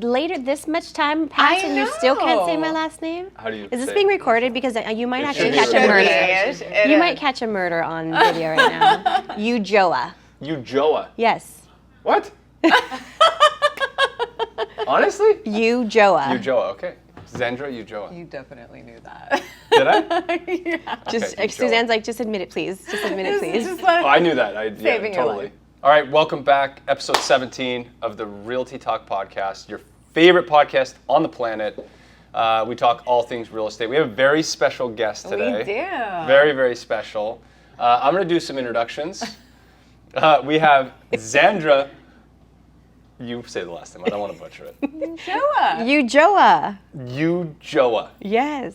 later, this much time passed and you still can't say my last name? How do you Is this say being it? recorded? Because you might actually be catch a recorded. murder. You might catch a murder on video right now. Ulloa. Ulloa. Yes. What? Honestly? Ulloa. Ulloa, okay. Zandra, Ulloa. You definitely knew that. Did I? Yeah. Just Okay, Suzanne's like, just admit it, please. Just admit it, please. Just let Oh, I knew that. Saving your totally. life. All right, welcome back. Episode 17 of the Realty Talk podcast, your favorite podcast on the planet. We talk all things real estate. We have a very special guest today. We do. Very, very special. I'm going to do some introductions. We have Zandra. You say the last name. I don't want to butcher it. Joa. Ulloa. Yes.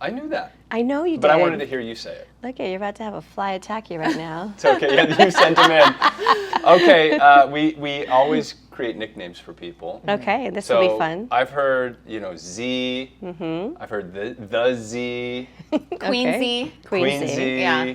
I knew that. I know you did. But I wanted to hear you say it. Look, you're about to have a fly attack you right now. It's okay. Yeah, you sent him in. Okay. We always create nicknames for people. Okay, this So will be fun. I've heard, Z. Mm-hmm. I've heard the Z. Queen Okay. Z. Queen Z. Yeah.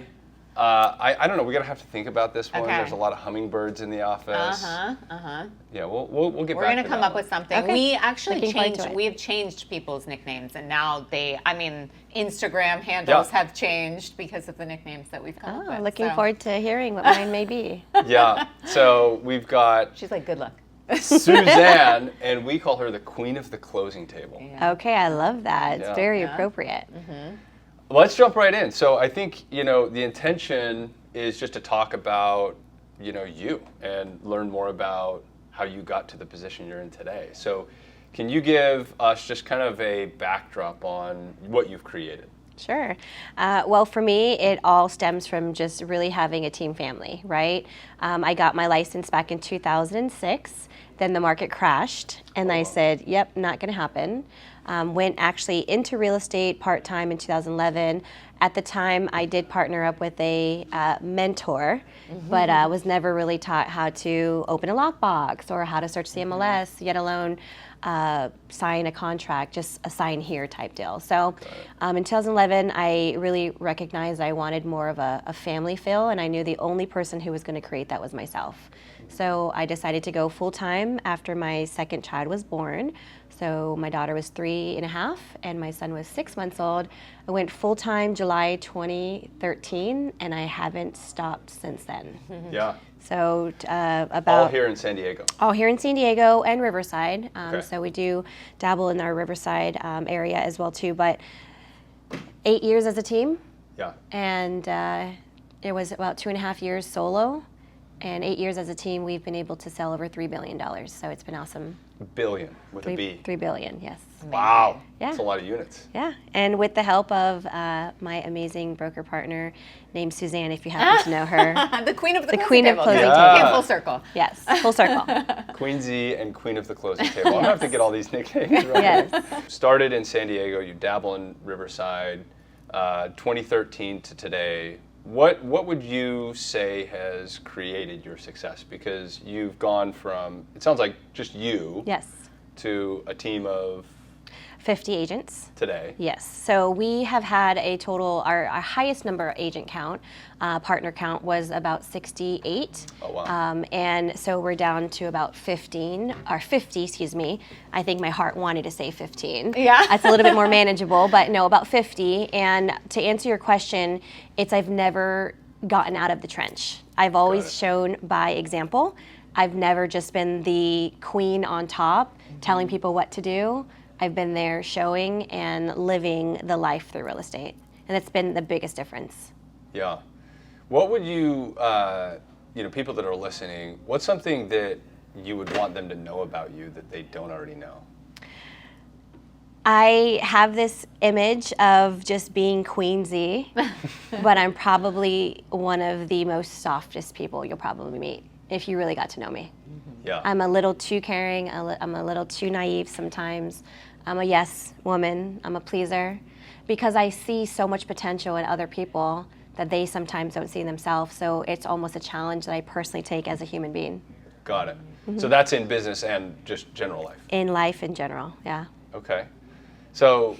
I don't know. We're gonna have to think about this one. Okay. There's a lot of hummingbirds in the office. Yeah, we'll get We're back gonna to come that up one. with something. Okay. We actually Looking forward to changed. it. We have changed people's nicknames, and now Instagram handles Yeah. have changed because of the nicknames that we've come up Oh, with. looking so. forward to hearing what mine may be. Yeah. So we've got She's like, good luck. Suzanne, and we call her the queen of the closing table. Yeah. Okay, I love that. It's Yeah. very Yeah. appropriate. Let's jump right in. So I think, the intention is just to talk about, you and learn more about how you got to the position you're in today. So can you give us just kind of a backdrop on what you've created? Sure. Well, for me, it all stems from just really having a team family, right? I got my license back in 2006. Then the market crashed, and I said, yep, not going to happen. Went actually into real estate part-time in 2011. At the time, I did partner up with a mentor, but was never really taught how to open a lockbox or how to search the MLS, yet alone sign a contract, just a sign here type deal. So in 2011, I really recognized I wanted more of a family feel, and I knew the only person who was going to create that was myself. So I decided to go full-time after my second child was born. So my daughter was 3.5 and my son was 6 months old. I went full-time July 2013, and I haven't stopped since then. Yeah. So about All here in San Diego. all here in San Diego and Riverside. Okay. So we do dabble in our Riverside area as well too. But 8 years as a team, Yeah. and it was about 2.5 years solo. And 8 years as a team, we've been able to sell over $3 billion. So it's been awesome. Billion with a B. 3 billion, yes. Wow. Yeah. That's a lot of units. Yeah, and with the help of my amazing broker partner named Suzanne, if you happen to know her. The queen of the queen of table. closing table. Came full circle. Yes, full circle. Queen Z and Queen of the Closing Table. I'm going to have to get all these nicknames right. Yes. Started in San Diego, you dabble in Riverside, 2013 to today. What would you say has created your success? Because you've gone from, it sounds like just you, Yes. to a team of 50 agents. today. Yes. So we have had a total, our highest number agent count, partner count was about 68. Oh, wow. And so we're down to about 50, excuse me. I think my heart wanted to say 15. Yeah. That's a little bit more manageable, but no, about 50. And to answer your question, I've never gotten out of the trench. I've always shown by example. I've never just been the queen on top telling people what to do. I've been there showing and living the life through real estate. And it's been the biggest difference. Yeah. What would you, people that are listening, what's something that you would want them to know about you that they don't already know? I have this image of just being Queen Z, but I'm probably one of the most softest people you'll probably meet if you really got to know me. Yeah. I'm a little too caring, I'm a little too naive sometimes. I'm a yes woman, I'm a pleaser, because I see so much potential in other people that they sometimes don't see in themselves. So it's almost a challenge that I personally take as a human being. Got it. So that's in business and just general life. In life in general, yeah. Okay. So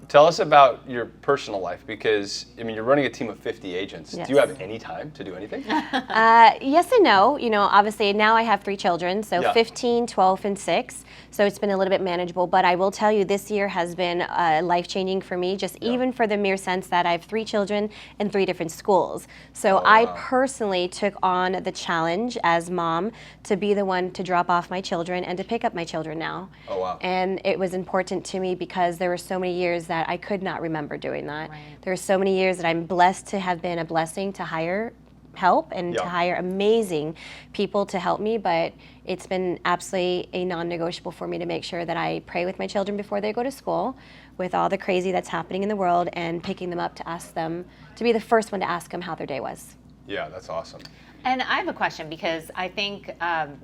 tell us about your personal life, because I mean, you're running a team of 50 agents. Yes. Do you have any time to do anything? Yes and no. You know, obviously now I have 3 children, so Yeah. 15, 12, and 6. So it's been a little bit manageable. But I will tell you, this year has been life-changing for me, just even for the mere sense that I have 3 children in 3 different schools. So I personally took on the challenge as mom to be the one to drop off my children and to pick up my children now. Oh, wow. And it was important to me because there were so many years that I could not remember doing that. Right. There were so many years that I'm blessed to have been a blessing to hire help and to hire amazing people to help me, but it's been absolutely a non-negotiable for me to make sure that I pray with my children before they go to school, with all the crazy that's happening in the world, and picking them up to ask them, to be the first one to ask them how their day was. Yeah, that's awesome. And I have a question, because I think,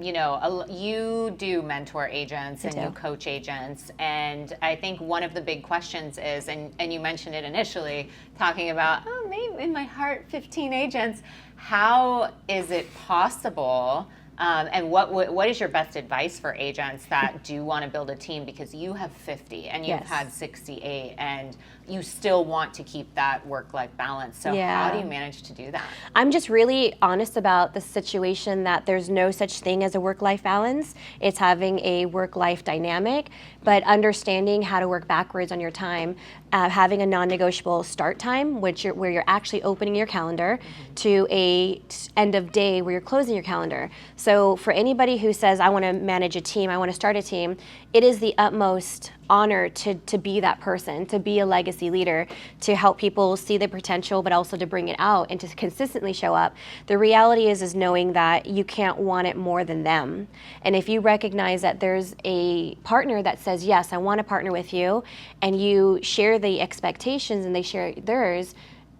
you know, you do mentor agents and you coach agents. And I think one of the big questions is, and you mentioned it initially, talking about, oh, maybe in my heart, 15 agents. How is it possible? And what is your best advice for agents that do want to build a team, because you have 50 and you've had 68 and you still want to keep that work-life balance. So how do you manage to do that? I'm just really honest about the situation that there's no such thing as a work-life balance. It's having a work-life dynamic, but understanding how to work backwards on your time, having a non-negotiable start time, where you're actually opening your calendar, to a end of day where you're closing your calendar. So for anybody who says, I want to manage a team, I want to start a team, it is the utmost honor to be that person, to be a legacy leader, to help people see the potential, but also to bring it out and to consistently show up. The reality is knowing that you can't want it more than them. And if you recognize that there's a partner that says, yes, I want to partner with you, and you share the expectations and they share theirs,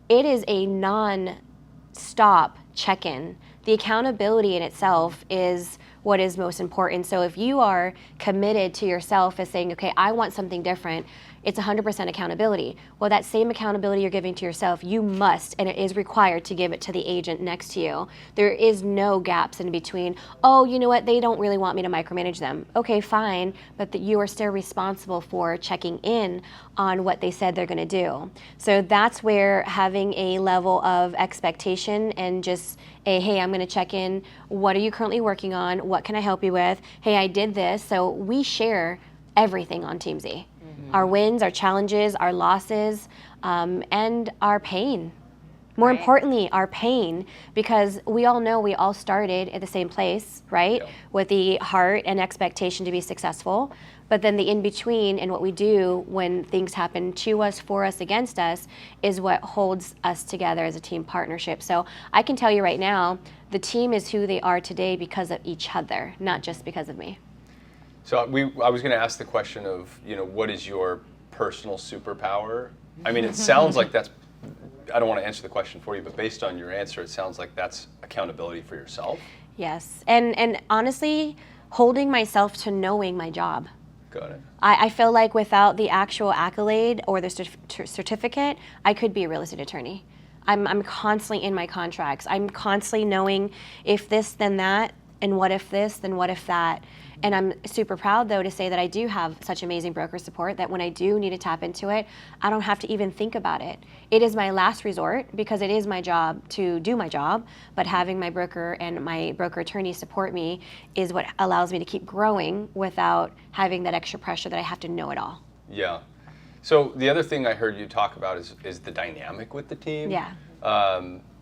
it is a non-stop check-in. The accountability in itself is what is most important. So if you are committed to yourself as saying, okay, I want something different, it's 100% accountability. Well, that same accountability you're giving to yourself, you must, and it is required to give it to the agent next to you. There is no gaps in between. Oh, you know what? They don't really want me to micromanage them. Okay, fine, but that you are still responsible for checking in on what they said they're going to do. So that's where having a level of expectation and just hey, I'm going to check in. What are you currently working on? What can I help you with? Hey, I did this. So we share everything on Team Z. Our wins, our challenges, our losses, and our pain. More importantly, our pain, because we all know we all started at the same place, right? With the heart and expectation to be successful. But then the in-between and what we do when things happen to us, for us, against us, is what holds us together as a team partnership. So I can tell you right now, the team is who they are today because of each other, not just because of me. So I was going to ask the question of, you know, what is your personal superpower? I mean, it sounds like that's, I don't want to answer the question for you, but based on your answer, it sounds like that's accountability for yourself. Yes, and honestly, holding myself to knowing my job. Got it. I feel like without the actual accolade or the certificate, I could be a real estate attorney. I'm constantly in my contracts. I'm constantly knowing if this, then that, and what if this, then what if that. And I'm super proud, though, to say that I do have such amazing broker support that when I do need to tap into it, I don't have to even think about it. It is my last resort because it is my job to do my job, but having my broker and my broker attorney support me is what allows me to keep growing without having that extra pressure that I have to know it all. Yeah. So the other thing I heard you talk about is the dynamic with the team. Yeah.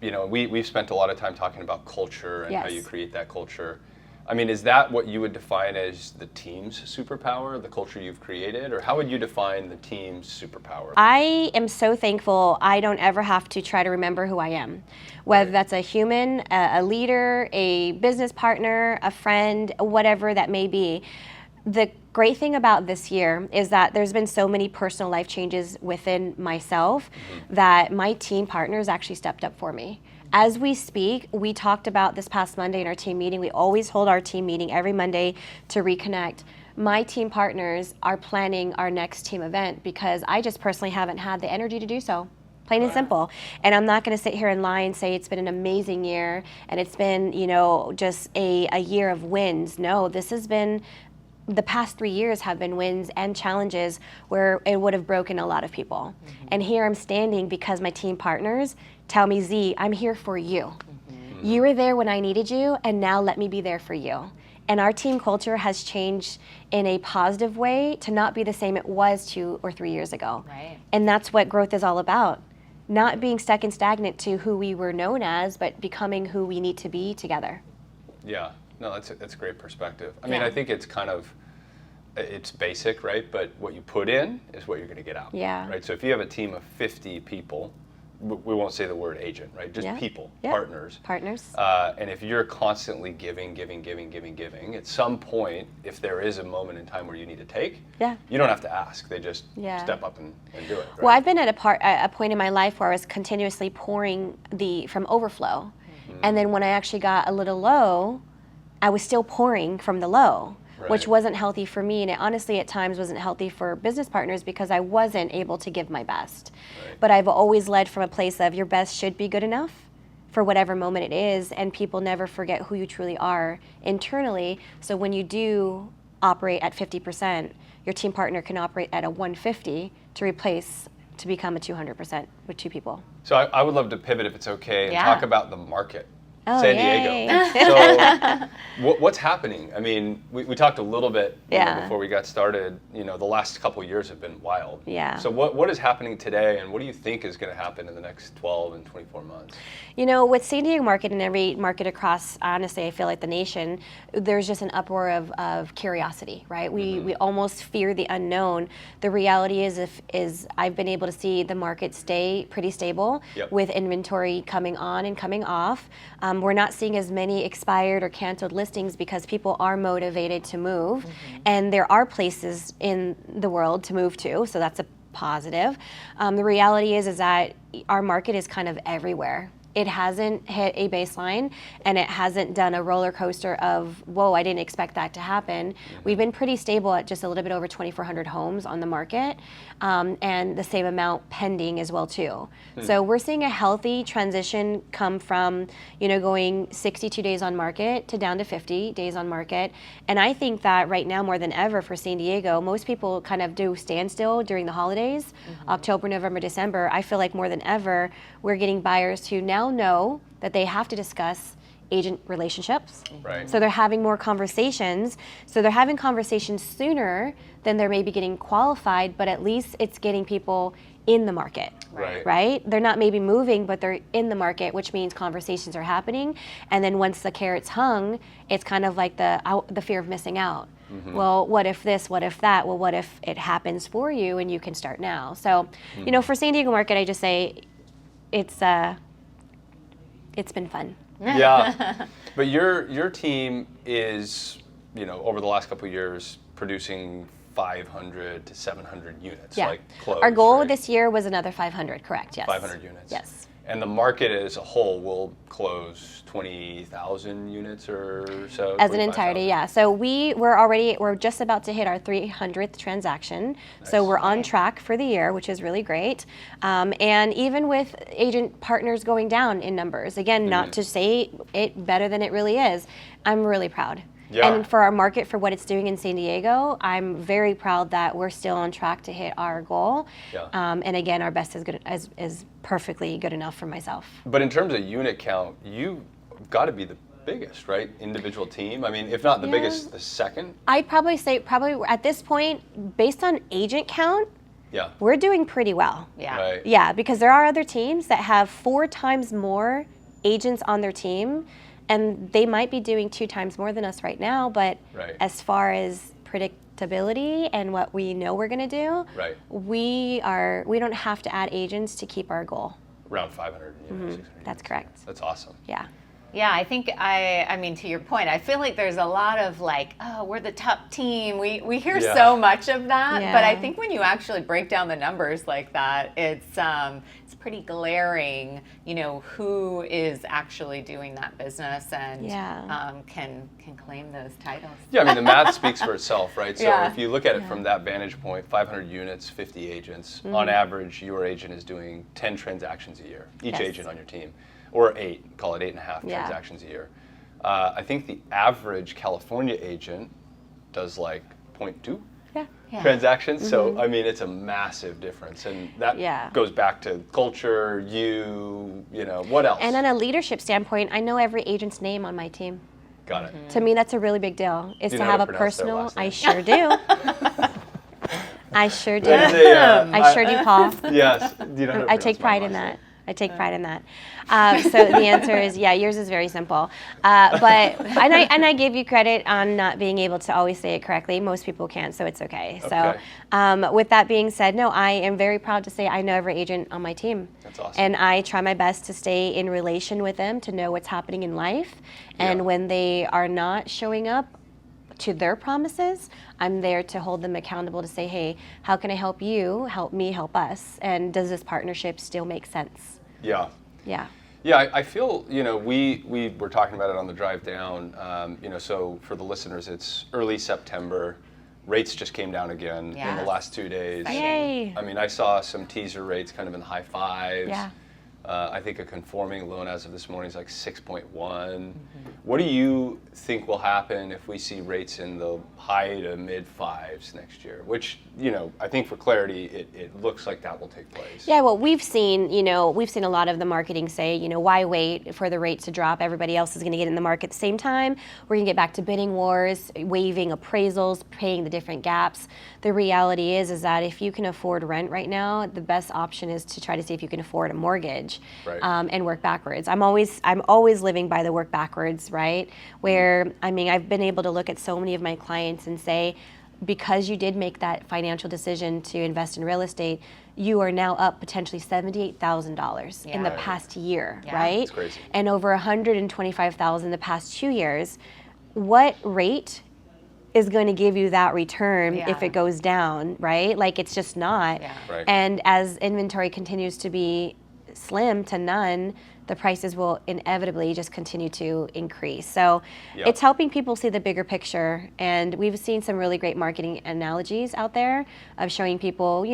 You know, we've spent a lot of time talking about culture and how you create that culture. I mean, is that what you would define as the team's superpower, the culture you've created, or how would you define the team's superpower? I am so thankful I don't ever have to try to remember who I am, whether that's a human, a leader, a business partner, a friend, whatever that may be. The great thing about this year is that there's been so many personal life changes within myself that my team partners actually stepped up for me. As we speak, we talked about this past Monday in our team meeting. We always hold our team meeting every Monday to reconnect. My team partners are planning our next team event because I just personally haven't had the energy to do so. Plain and simple. And I'm not going to sit here and lie and say it's been an amazing year and it's been, you know, just a year of wins. No, this has been the past 3 years have been wins and challenges where it would have broken a lot of people. And here I'm standing because my team partners tell me, Z, I'm here for you. You were there when I needed you, and now let me be there for you. And our team culture has changed in a positive way to not be the same it was 2 or 3 years ago. Right. And that's what growth is all about. Not being stuck and stagnant to who we were known as, but becoming who we need to be together. Yeah, no, that's a great perspective. I mean, Yeah. I think it's kind of, it's basic, right? But what you put in is what you're going to get out. Yeah. Right. So if you have a team of 50 people, we won't say the word agent, right? Just Yeah. people, Yeah. partners. Partners. And if you're constantly giving, at some point, if there is a moment in time where you need to take, Yeah. you don't have to ask. They just Yeah. step up and do it. Right? Well, I've been at a point in my life where I was continuously pouring from overflow. And then when I actually got a little low, I was still pouring from the low, which Right. wasn't healthy for me. And it honestly at times wasn't healthy for business partners because I wasn't able to give my best. Right. But I've always led from a place of your best should be good enough for whatever moment it is. And people never forget who you truly are internally. So when you do operate at 50%, your team partner can operate at a 150 to become a 200% with 2 people. So I would love to pivot, if it's okay, and Yeah. talk about the market. Oh, San yay. Diego. So what's happening? I mean, we talked a little bit Yeah. before we got started. The last couple of years have been wild. Yeah. So what is happening today, and what do you think is going to happen in the next 12 and 24 months? With San Diego market and every market across, honestly, I feel like the nation, there's just an uproar of curiosity, right? We almost fear the unknown. The reality is I've been able to see the market stay pretty stable Yep. with inventory coming on and coming off. We're not seeing as many expired or canceled listings because people are motivated to move, and there are places in the world to move to, so that's a positive. The reality is that our market is kind of everywhere. It hasn't hit a baseline, and it hasn't done a roller coaster of, whoa, I didn't expect that to happen. We've been pretty stable at just a little bit over 2,400 homes on the market, and the same amount pending as well too. So we're seeing a healthy transition come from, going 62 days on market to down to 50 days on market. And I think that right now more than ever for San Diego, most people kind of do standstill during the holidays, October, November, December. I feel like more than ever, we're getting buyers who now know that they have to discuss agent relationships. Right. So they're having more conversations. So they're having conversations sooner than they're maybe getting qualified, but at least it's getting people in the market. Right. Right? They're not maybe moving, but they're in the market, which means conversations are happening. And then once the carrot's hung, it's kind of like the fear of missing out. Well, what if this? What if that? Well, what if it happens for you and you can start now? So, for San Diego market, I just say it's been fun. Yeah. But your team is, over the last couple of years, producing 500 to 700 units, Yeah. like close. Our goal right? this year was another 500, correct? Yes. 500 units. Yes. And the market as a whole will close 20,000 units or so? As an entirety, 25,000? yeah. So we're just about to hit our 300th transaction. So Nice. we're on track for the year, which is really great. And even with agent partners going down in numbers, again, not to say it better than it really is, I'm really proud. Yeah. And for our market, for what it's doing in San Diego, I'm very proud that we're still on track to hit our goal. Yeah. And again, our best is perfectly good enough for myself. But in terms of unit count, you've got to be the biggest, right? Individual team. I mean, if not the Yeah. biggest, the second. I'd probably say at this point, based on agent count, Yeah. we're doing pretty well. Yeah. Right. Yeah, because there are other teams that have 4 times more agents on their team, and they might be doing 2 times more than us right now, but Right. as far as predictability and what we know we're going to do, Right. we don't have to add agents to keep our goal. Around 500 units. 600 That's units. correct. That's awesome. Yeah. Yeah, I think I mean, to your point, I feel like there's a lot of like, oh, we're the top team. We hear Yeah. so much of that, Yeah. but I think when you actually break down the numbers like that, it's pretty glaring, who is actually doing that business and Yeah. can claim those titles. Yeah, I mean, the math speaks for itself, right? So Yeah. if you look at it from that vantage point, 500 units, 50 agents, on average, your agent is doing 10 transactions a year, each Yes. agent on your team, or 8, call it 8.5 Yeah. transactions a year. I think the average California agent does like 0.2 Yeah. transactions. So, I mean, it's a massive difference. And that Yeah. goes back to culture, what else? And on a leadership standpoint, I know every agent's name on my team. Got it. To me, that's a really big deal. Is Do you to know how have to a pronounce their personal. last name? I sure do. I sure do. That is a, I sure do, Paul. Yes. You know how to I take pronounce my pride in last that. name. I take pride in that. So the answer is yours is very simple. And I give you credit on not being able to always say it correctly. Most people can't, so it's okay. Okay. So with that being said, no, I am very proud to say I know every agent on my team. That's awesome. And I try my best to stay in relation with them to know what's happening in life. And Yeah. when they are not showing up to their promises, I'm there to hold them accountable to say, hey, how can I help you? Help me, help us. And does this partnership still make sense? Yeah. Yeah. Yeah, I feel, we were talking about it on the drive down. So for the listeners, it's early September. Rates just came down again in Yeah. the last 2 days. Yay. I mean, I saw some teaser rates kind of in the high fives. Yeah. I think a conforming loan as of this morning is like 6.1. What do you think will happen if we see rates in the high to mid fives next year? Which, I think for clarity, it looks like that will take place. Yeah, well, we've seen a lot of the marketing say, why wait for the rates to drop? Everybody else is going to get in the market at the same time. We're going to get back to bidding wars, waiving appraisals, paying the different gaps. The reality is that if you can afford rent right now, the best option is to try to see if you can afford a mortgage, Right. And work backwards. I'm always living by the work backwards, right? Where, I've been able to look at so many of my clients and say, because you did make that financial decision to invest in real estate, you are now up potentially $78,000 in the Yeah. past year, Yeah. right? That's crazy. And over $125,000 in the past 2 years. What rate is going to give you that return Yeah. if it goes down, right? Like, it's just not. Yeah. Right. And as inventory continues to be slim to none, the prices will inevitably just continue to increase. So Yep. it's helping people see the bigger picture. And we've seen some really great marketing analogies out there of showing people,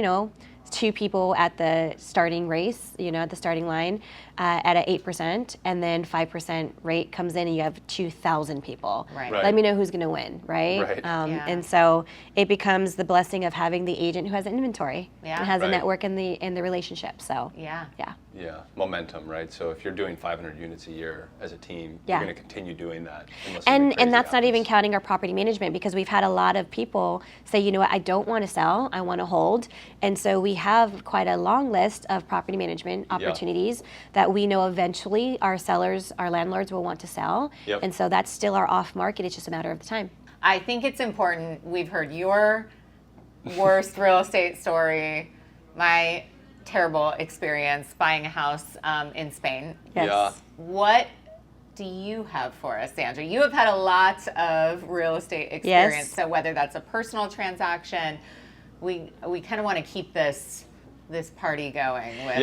two people at the starting race, at the starting line at an 8%, and then 5% rate comes in and you have 2,000 people. Right. Right. Let me know who's going to win, right? Right. Yeah. And so it becomes the blessing of having the agent who has an inventory Yeah. and has Right. a network in the relationship. So Yeah. yeah. Yeah, momentum, right? So if you're doing 500 units a year as a team, Yeah. you're going to continue doing that. Unless something And crazy that's not even happens. counting our property management, because we've had a lot of people say, you know what, I don't want to sell, I want to hold. And so we have quite a long list of property management opportunities that we know eventually our sellers, our landlords will want to sell. Yep. And so that's still our off market, it's just a matter of the time. I think it's important. We've heard your worst real estate story, my terrible experience buying a house in Spain. Yes. Yeah. What do you have for us, Zandra? You have had a lot of real estate experience. Yes. So whether that's a personal transaction, we kind of want to keep this party going with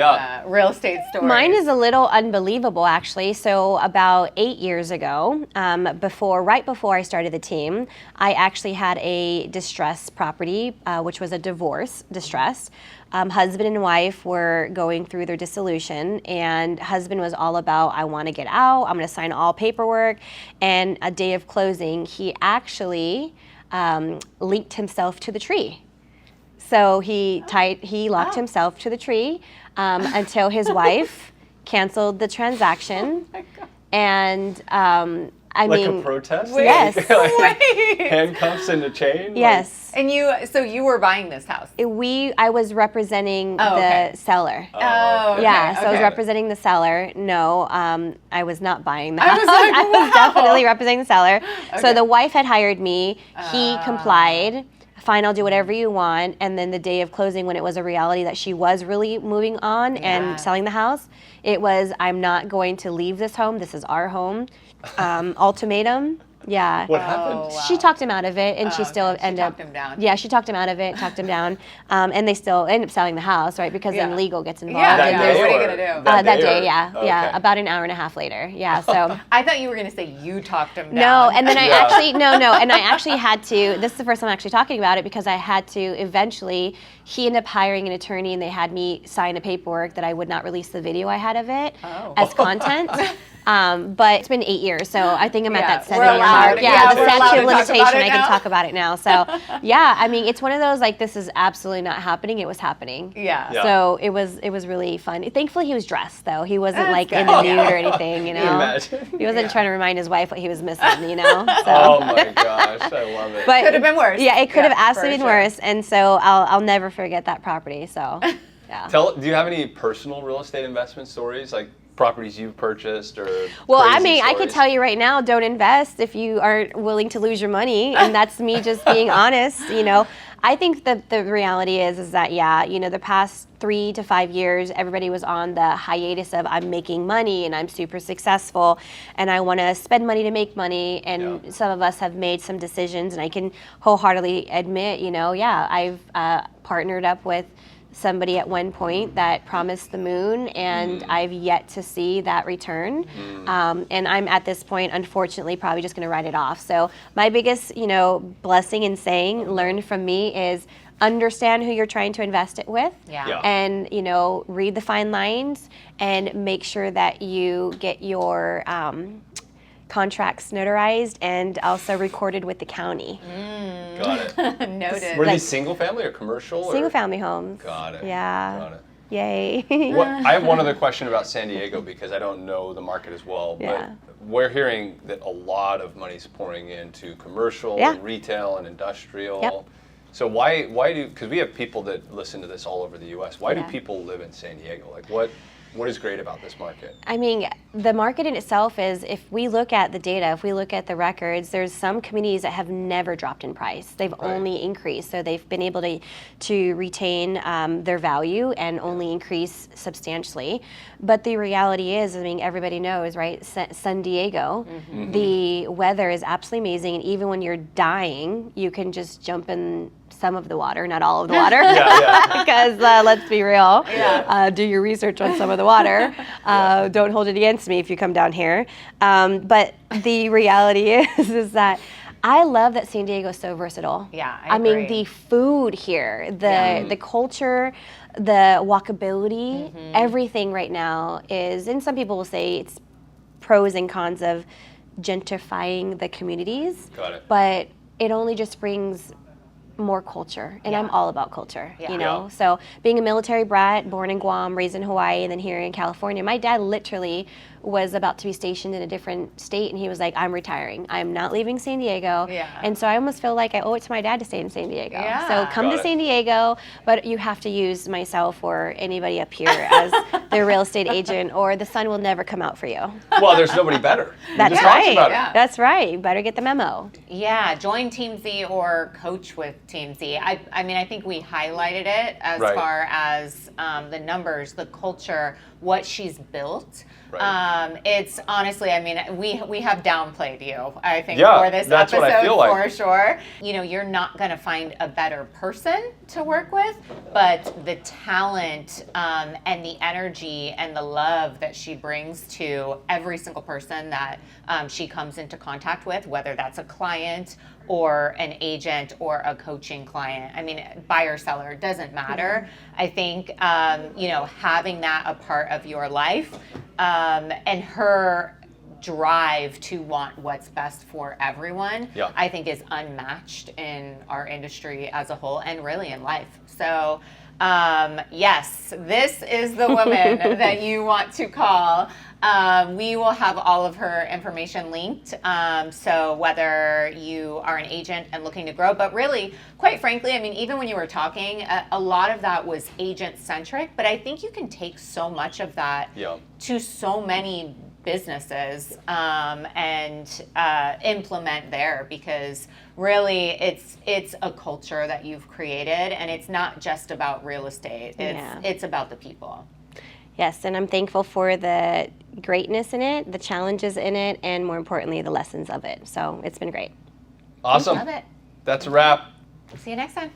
real estate stories. Mine is a little unbelievable, actually. So about 8 years ago, right before I started the team, I actually had a distressed property, which was a divorce distress. Husband and wife were going through their dissolution, and husband was all about, I want to get out, I'm going to sign all paperwork. And a day of closing, he actually linked himself to the tree. So he locked himself to the tree until his wife canceled the transaction. Oh my God. And Like mean, a protest? Yes. Wait. Handcuffs and a chain? yes. And you were buying this house. I was representing the seller. Oh, okay, Yeah, so I was okay. representing the seller. No, I was not buying the I house. was like, I was wow. definitely representing the seller. Okay. So the wife had hired me. He complied. Fine, I'll do whatever you want. And then the day of closing, when it was a reality that she was really moving on Yeah. and selling the house, it was, I'm not going to leave this home. This is our home. Ultimatum. Yeah. What happened? Oh, wow. She talked him out of it, and she Oh, still okay. She ended up. talked him down. Yeah, she talked him out of it, talked him down, and they still end up selling the house, right? Because Yeah. then legal gets involved. Yeah, That and day there's- what are you or- gonna do? that day, or- yeah, yeah, okay. about an hour and a half later, yeah. So I thought you were going to say you talked him down. no, and then I Yeah. actually and I actually had to. This is the first time I'm actually talking about it, because I had to eventually. He ended up hiring an attorney, and they had me sign a paperwork that I would not release the video I had of it Oh. as content. But it's been 8 years, so I think I'm at that we're 7-year allowed. mark. Yeah, the we're allowed statute to of talk about limitation, it I can now. talk about it now. So yeah, I mean, it's one of those like this is absolutely not happening. It was happening. Yeah. So it was really fun. Thankfully, he was dressed though. He wasn't That's like good. in the nude or anything. You Can you know, imagine? he wasn't trying to remind his wife what he was missing. You know. So. Oh my gosh, I love it. But Could have been worse. Yeah, it could have Yeah, absolutely been for sure. worse. And so I'll never forget that property. So yeah. Do you have any personal real estate investment stories, like properties you've purchased or? Well, I crazy mean, I could stories? tell you right now, don't invest if you aren't willing to lose your money, and that's me just being honest. You know, I think that the reality is that the past 3 to 5 years, everybody was on the hiatus of I'm making money and I'm super successful, and I want to spend money to make money. And some of us have made some decisions, and I can wholeheartedly admit, I've partnered up with somebody at one point that promised the moon, and I've yet to see that return. And I'm at this point, unfortunately, probably just going to write it off. So my biggest, blessing in saying, learn from me is understand who you're trying to invest it with. Yeah. And, read the fine lines and make sure that you get your contracts notarized and also recorded with the county. Got it. Noted. Were these single family or commercial? Single family homes. Got it. Yeah. Got it. Yay. I have one other question about San Diego because I don't know the market as well, but Yeah. we're hearing that a lot of money's pouring into commercial, Yeah. and retail, and industrial. Yep. So why do, because we have people that listen to this all over the U.S., why do people live in San Diego? Like what is great about this market? I mean, the market in itself is, if we look at the data, if we look at the records, there's some communities that have never dropped in price. They've only increased. So they've been able to retain their value and only increase substantially. But the reality is, I mean, everybody knows, right? San Diego, the weather is absolutely amazing. And even when you're dying, you can just jump in some of the water, not all of the water, because let's be real, do your research on some of the water. Don't hold it against me if you come down here. But the reality is that I love that San Diego is so versatile. Yeah, I mean, agree. the food here, the culture, the walkability, everything right now is, and some people will say it's pros and cons of gentrifying the communities. Got it. But it only just brings more culture, and I'm all about culture, you know. Yeah. So being a military brat, born in Guam, raised in Hawaii, and then here in California, my dad literally was about to be stationed in a different state, and he was like, I'm retiring. I'm not leaving San Diego. And so I almost feel like I owe it to my dad to stay in San Diego. So come to San Diego, but you have to use myself or anybody up here as their real estate agent, or the sun will never come out for you. Well, there's nobody better. That's just talked right. about it. That's right. You better get the memo. Yeah, join Team Z or coach with Team Z. I mean, I think we highlighted it as Right. far as the numbers, the culture, what she's built. Right. It's honestly, I mean, we have downplayed you, I think, Yeah, for this that's what I episode feel like. for sure. You know, you're not going to find a better person to work with, but the talent and the energy and the love that she brings to every single person that she comes into contact with, whether that's a client or an agent or a coaching client. I mean, buyer, seller, doesn't matter. I think, having that a part of your life and her drive to want what's best for everyone, I think is unmatched in our industry as a whole and really in life. So yes, this is the woman that you want to call. We will have all of her information linked. So whether you are an agent and looking to grow, but really, quite frankly, I mean, even when you were talking, a lot of that was agent centric, but I think you can take so much of that to so many businesses and implement there, because really it's a culture that you've created, and it's not just about real estate. It's about the people. Yes, and I'm thankful for the greatness in it, the challenges in it, and more importantly, the lessons of it. So it's been great. Awesome. Love it. That's a wrap. See you next time.